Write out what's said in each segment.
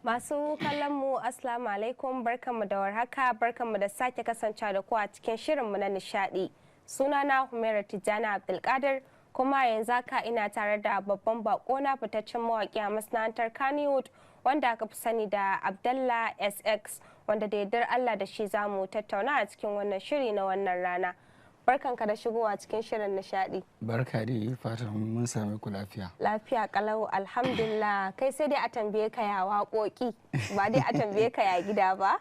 Masu kallon mu assalamu alaikum, barkanmu da warhaka, barkanmu da sake kasancewa da ku a cikin shirinmu na nishadi. Sunana Humaira Abdallahsx, kuma yanzu haka ina tare da babban bako na fitaccen mawaki a masana'antar Kannywood wanda aka fi sani da Abdallahsx, wanda da yardar Allah da shi zamu tattauna a cikin wannan shiri na wannan rana. Barkanka da shigowa cikin shirin nishadi. Barka dai, fatan mun same ku lafiya. Lafiya kalau, alhamdulillah. Kai sai dai a tambaye ka ya waƙoƙi, ba dai a tambaye ka ya gida ba?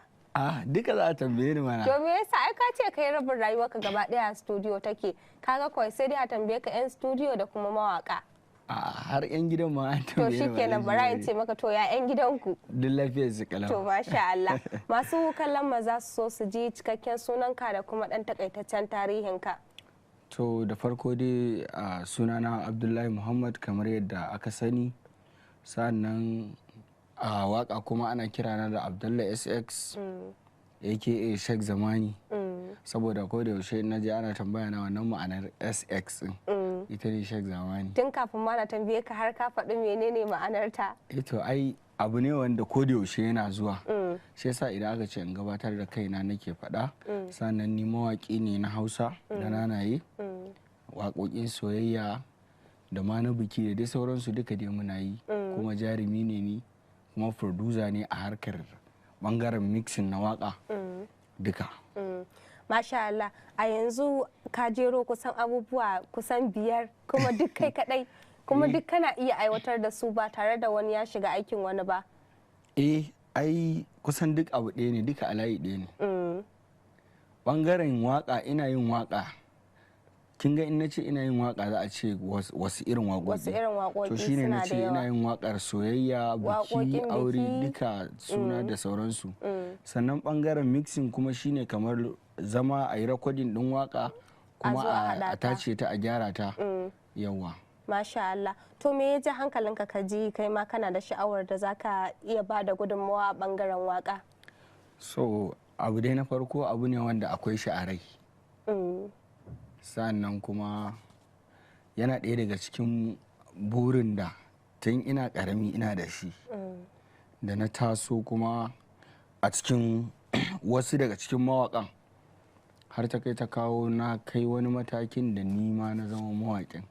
Duka za a tambaye ni mana. To me yasa ai ka ce kai rabin rayuwarka gaba ɗaya a studio take? Kaga kawai sai dai a tambaye ka 'yan studio da kuma mawaka. Har 'yan gidan ma an tambaye ni. To shikenan, bara in ce maka to ya 'yan gidanku. Duk lafiyar su kalau. To masha Allah. Masu kallon maza su so su ji cikakken sunanka da kuma ɗan takaitaccen tarihinka. To da farko dai sunana Abdullahi Muhammad kamar yadda aka sani, sannan a waka kuma ana kirana da Abdallahsx aka Sheikh Zamani, saboda ko da yaushe na je ana tambaya na wannan ma'anar SX din ita ne Sheikh Zamani. Tun kafin ma na tambaye ka har ka faɗi menene ma'anar ta? To ai abu ne wanda ko da yaushe yana zuwa, shi yasa idan aka ce in gabatar da kaina nake faɗa. Sannan ni mawaƙi ne na Hausa da nanaye, waƙoƙin soyayya da ma na biki da dai sauransu duka dai muna yi, kuma jarumi ne ni, kuma producer ne a harkar bangaren mixing na waka duka. Masha Allah, a yanzu ka jero kusan abubuwa kusan 5 kuma duk kai kadai, kuma duk kana iya aiwatar da su ba tare da wani ya shiga aikin wani ba. Ai kusan duk abu ɗaya ne, duka alayi ɗaya ne. Bangaren waka ina yin waka, kin ga in nace ina yin waka za a ce wasu irin waƙoƙi. To shine nace ina yin wakar soyayya, biki, aure, duka suna da sauransu. Sannan bangaren mixing kuma shine kamar zama a yi recording din waka kuma a tace ta a gyara ta. Yawa. Masha Allah. To me ya ji hankalinka ka ji kai ma kana da sha'awar da zaka iya ba da gudunmawa a bangaren waka? So abu dai na farko abu ne wanda akwai shi a rai. Sannan kuma yana ɗaya daga cikin burin da tun ina ƙarami ina da shi, da na taso kuma a cikin wasu daga cikin mawaƙan har ta kai ta kawo na kai wani matakin da ni ma na zama mawaƙin.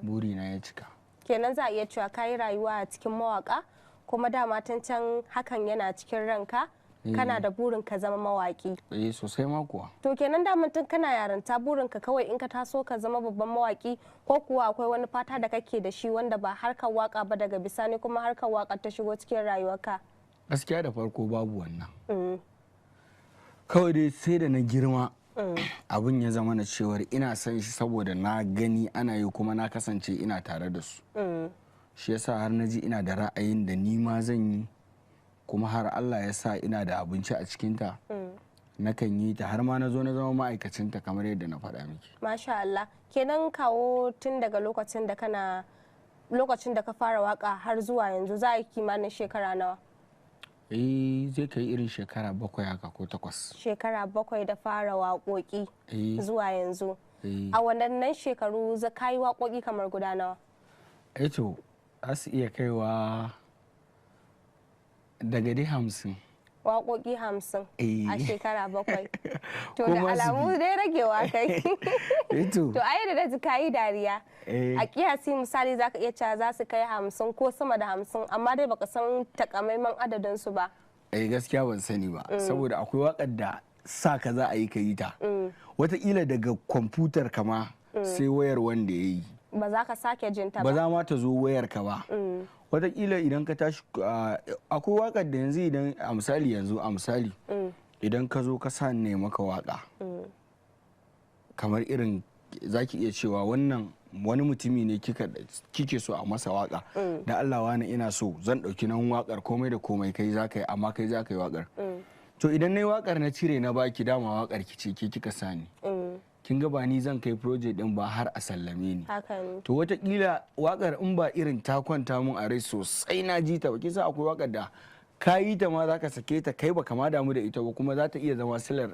Burina ya cika. Kenan za a iya cewa ka yi rayuwa a cikin mawaƙa, kuma dama tun can hakan yana cikin ranka, kana da burin ka zama mawaki. Sosai ma kuwa. To kenan daman tun kana yaranta burin ka kawai in ka taso ka zama babban mawaki, ko kuwa akwai wani fata da kake da shi wanda ba harkar waka ba daga bisani kuma harkar waka ta shigo cikin rayuwarka? Gaskiya da farko babu wannan. Kawai dai sai da na girma abin ya zama na cewar ina son shi saboda na gani ana yi kuma na kasance ina tare da su. Shi yasa har na ji ina da ra'ayin da ni ma zan yi, kuma har Allah ya sa ina da abinci a cikinta, nakan yi ta har ma na zo na zama ma'aikacinta kamar yadda na faɗa miki. Masha Allah. Kenan kawo tun daga lokacin da ka fara waka har zuwa yanzu za a yi kimanin shekara nawa? Zai kai irin shekara 7 haka ko 8. Shekara 7 da fara waƙoƙi zuwa yanzu. A waɗannan shekaru ka yi waƙoƙi kamar guda nawa? To za su iya kaiwa daga dai 50. Waƙoƙi 50 a shekara 7. To da alamu dai ragewa kai. To ai da ji kayi dariya. A kiyasi misali za ka iya cewa za su kai 50 ko sama da 50, amma dai baka san takamaiman adadin su ba. Gaskiya ban sani ba, saboda akwai waƙar da sa ka za a yi ka yi ta. Wataƙila daga kwamfutar kama sai wayar wanda ya yi. Ba za ka sake jinta ba. Ba za ma ta zo wayar ka ba. Wataƙila idan ka tashi akwai waƙar da yanzu idan a misali idan ka zo ka sa ne maka waƙa kamar irin za ki iya cewa wannan wani mutumi ne kike so a masa waƙa, da Allah wani ina so zan ɗauki nan waƙar komai da komai kai za ka yi, amma kai za ka yi waƙar. To idan na yi waƙar na cire na baki, dama waƙar ki ce ke kika sani, kin ga ba ni zan kai project din ba har a sallame ni. To wataƙila waƙar in ba irin ta kwanta mun a rai sosai na ji ta ba, kisa akwai waƙar da ka yi ta ma za ka sake ta kai ba kama damu da ita ba, kuma za ta iya zama silar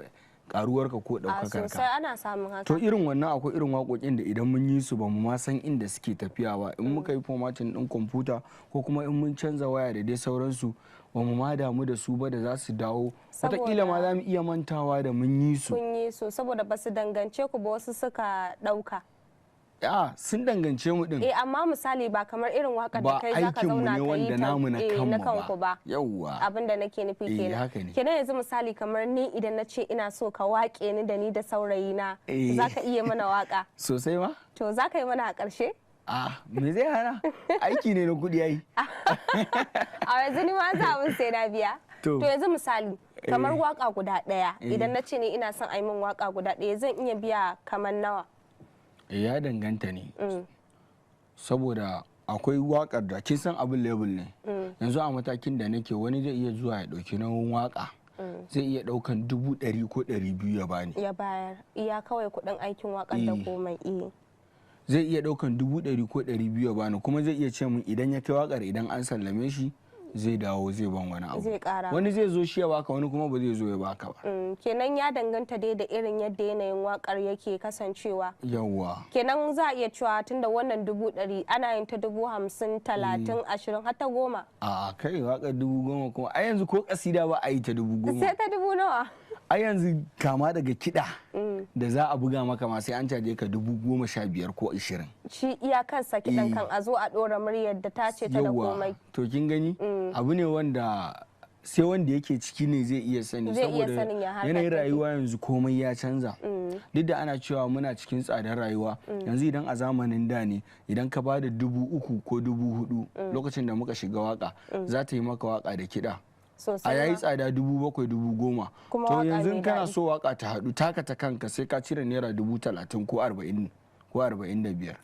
karuwarka ko ɗaukakar ka. Sosai ana samun haka. To irin wannan akwai irin waƙoƙin da idan mun yi su ba mu ma san inda suke tafiya ba, in muka yi formatting ɗin kwamfuta ko kuma in mun canza waya da dai sauransu, ba mu ma damu da su ba da za su dawo wataƙila ma za mu iya mantawa da mun yi su. Kun yi su saboda ba su dangance ku ba wasu suka ɗauka. Sun dangance mu din. Amma misali ba kamar irin waƙar da kai zaka zauna ka yi ta na kanku ba. Yawwa. Abin da nake nufi kenan. Kenan yanzu misali kamar ni idan na ce ina so ka waƙe ni da ni da saurayi na zaka iya mana waƙa. Sosai ma? To zaka yi mana a ƙarshe? Me zai hana? Aiki ne na kuɗi ai. A yanzu ni ma za mu sai na biya. To yanzu misali kamar waƙa guda ɗaya idan na ce ne ina son a yi min waƙa guda ɗaya zan iya biya kamar nawa? Ya danganta ne. Saboda akwai waƙar da kin san abin label ne. Yanzu a matakin da nake wani zai iya zuwa ya ɗauki nauyin waƙa. Zai iya ɗaukan 100 ko 200 ya bani. Ya bayar. Iya kawai kuɗin aikin waƙar da komai. Zai iya ɗaukan 100 ko 200 ya bani kuma zai iya ce min idan ya kai waƙar idan an sallame shi zai dawo zai ban wani abu. Zai ƙara. Wani zai zo shi ya baka wani kuma ba zai zo ya baka ba. Kenan ya danganta dai da irin yadda yanayin waƙar yake kasancewa. Yawwa. Kenan za a iya cewa tunda wannan 100 ana yin ta 50, 30, 20 har ta 10. Kai waƙar 10,000 kuma a yanzu ko kasida ba a yi ta 10,000. Sai ta 10,000 nawa? A yanzu kama daga kiɗa da za a buga maka ma sai an caje ka 15,000 ko 20. Shi iyakansa kiɗan kan a zo a ɗora muryar da ta ce ta da komai. To kin gani abu ne wanda sai wanda yake ciki ne zai iya sani saboda yanayin rayuwa yanzu komai ya canza. Duk da ana cewa muna cikin tsadar rayuwa yanzu idan a zamanin da ne idan ka ba da 3,000 ko 4,000 lokacin da muka shiga waka za ta yi maka waka da kiɗa. A yayi tsada 7,000 10,000 to yanzu kana so waka ta haɗu taka ta kanka sai ka cire naira 30,000 ko 40 ko 45.